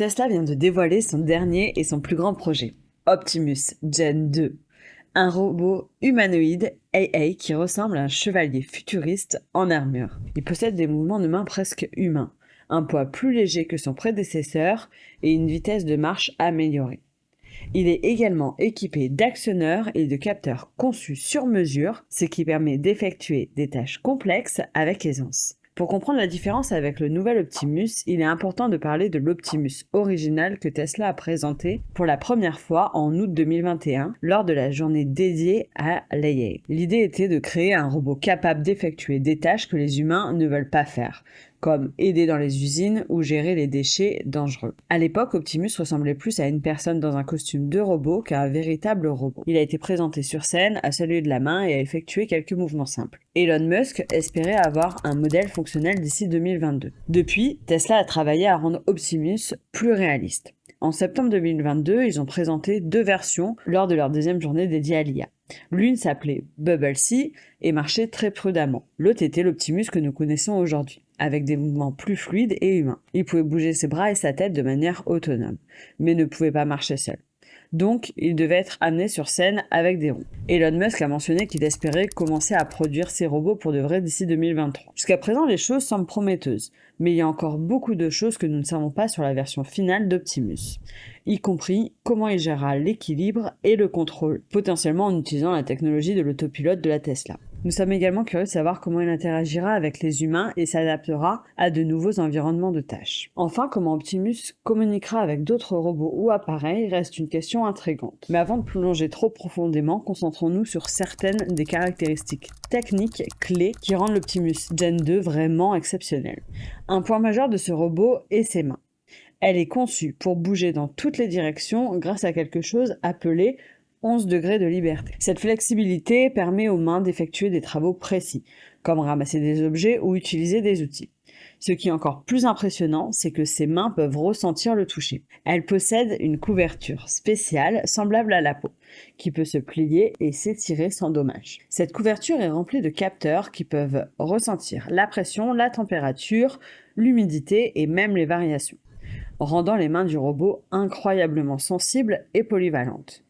Tesla vient de dévoiler son dernier et son plus grand projet, Optimus Gen 2, un robot humanoïde AA qui ressemble à un chevalier futuriste en armure. Il possède des mouvements de main presque humains, un poids plus léger que son prédécesseur et une vitesse de marche améliorée. Il est également équipé d'actionneurs et de capteurs conçus sur mesure, ce qui permet d'effectuer des tâches complexes avec aisance. Pour comprendre la différence avec le nouvel Optimus, il est important de parler de l'Optimus original que Tesla a présenté pour la première fois en août 2021 lors de la journée dédiée à l'AA. L'idée était de créer un robot capable d'effectuer des tâches que les humains ne veulent pas faire, comme aider dans les usines ou gérer les déchets dangereux. À l'époque, Optimus ressemblait plus à une personne dans un costume de robot qu'à un véritable robot. Il a été présenté sur scène, a salué de la main et a effectué quelques mouvements simples. Elon Musk espérait avoir un modèle fonctionnel d'ici 2022. Depuis, Tesla a travaillé à rendre Optimus plus réaliste. En septembre 2022, ils ont présenté 2 versions lors de leur deuxième journée dédiée à l'IA. L'une s'appelait Bubble Sea et marchait très prudemment. L'autre était l'Optimus que nous connaissons aujourd'hui, avec des mouvements plus fluides et humains. Il pouvait bouger ses bras et sa tête de manière autonome, mais ne pouvait pas marcher seul. Donc, il devait être amené sur scène avec des roues. Elon Musk a mentionné qu'il espérait commencer à produire ces robots pour de vrai d'ici 2023. Jusqu'à présent, les choses semblent prometteuses, mais il y a encore beaucoup de choses que nous ne savons pas sur la version finale d'Optimus, y compris comment il gérera l'équilibre et le contrôle, potentiellement en utilisant la technologie de l'autopilote de la Tesla. Nous sommes également curieux de savoir comment il interagira avec les humains et s'adaptera à de nouveaux environnements de tâches. Enfin, comment Optimus communiquera avec d'autres robots ou appareils reste une question intrigante. Mais avant de plonger trop profondément, concentrons-nous sur certaines des caractéristiques techniques clés qui rendent l'Optimus Gen 2 vraiment exceptionnel. Un point majeur de ce robot est ses mains. Elle est conçue pour bouger dans toutes les directions grâce à quelque chose appelé 11 degrés de liberté. Cette flexibilité permet aux mains d'effectuer des travaux précis, comme ramasser des objets ou utiliser des outils. Ce qui est encore plus impressionnant, c'est que ces mains peuvent ressentir le toucher. Elles possèdent une couverture spéciale semblable à la peau, qui peut se plier et s'étirer sans dommage. Cette couverture est remplie de capteurs qui peuvent ressentir la pression, la température, l'humidité et même les variations, rendant les mains du robot incroyablement sensibles et polyvalentes.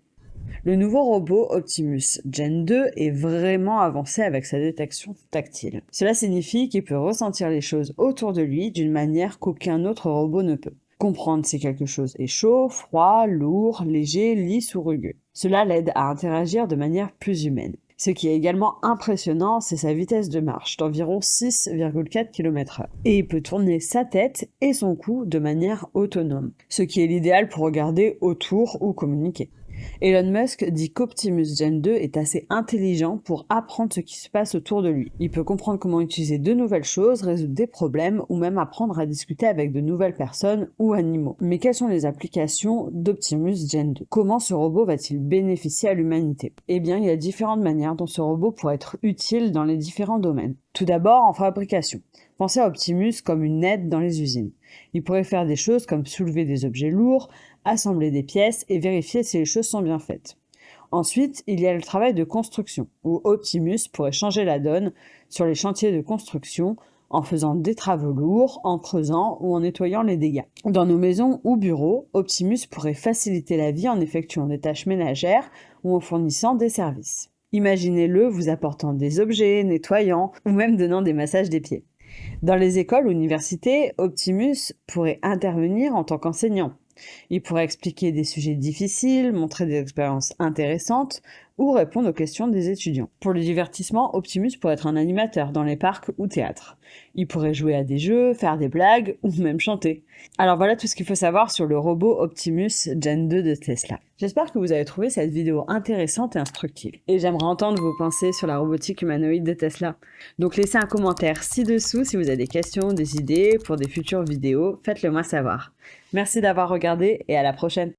Le nouveau robot Optimus Gen 2 est vraiment avancé avec sa détection tactile. Cela signifie qu'il peut ressentir les choses autour de lui d'une manière qu'aucun autre robot ne peut. Comprendre si quelque chose est chaud, froid, lourd, léger, lisse ou rugueux. Cela l'aide à interagir de manière plus humaine. Ce qui est également impressionnant, c'est sa vitesse de marche d'environ 6,4 km/h. Et il peut tourner sa tête et son cou de manière autonome, ce qui est l'idéal pour regarder autour ou communiquer. Elon Musk dit qu'Optimus Gen 2 est assez intelligent pour apprendre ce qui se passe autour de lui. Il peut comprendre comment utiliser de nouvelles choses, résoudre des problèmes ou même apprendre à discuter avec de nouvelles personnes ou animaux. Mais quelles sont les applications d'Optimus Gen 2 ? Comment ce robot va-t-il bénéficier à l'humanité ? Eh bien, il y a différentes manières dont ce robot pourrait être utile dans les différents domaines. Tout d'abord, en fabrication. Pensez à Optimus comme une aide dans les usines. Il pourrait faire des choses comme soulever des objets lourds, assembler des pièces et vérifier si les choses sont bien faites. Ensuite, il y a le travail de construction, où Optimus pourrait changer la donne sur les chantiers de construction en faisant des travaux lourds, en creusant ou en nettoyant les dégâts. Dans nos maisons ou bureaux, Optimus pourrait faciliter la vie en effectuant des tâches ménagères ou en fournissant des services. Imaginez-le vous apportant des objets, nettoyant ou même donnant des massages des pieds. Dans les écoles ou universités, Optimus pourrait intervenir en tant qu'enseignant. Il pourrait expliquer des sujets difficiles, montrer des expériences intéressantes ou répondre aux questions des étudiants. Pour le divertissement, Optimus pourrait être un animateur dans les parcs ou théâtres. Il pourrait jouer à des jeux, faire des blagues ou même chanter. Alors voilà tout ce qu'il faut savoir sur le robot Optimus Gen 2 de Tesla. J'espère que vous avez trouvé cette vidéo intéressante et instructive. Et j'aimerais entendre vos pensées sur la robotique humanoïde de Tesla. Donc laissez un commentaire ci-dessous si vous avez des questions, des idées pour des futures vidéos, faites-le moi savoir. Merci d'avoir regardé et à la prochaine.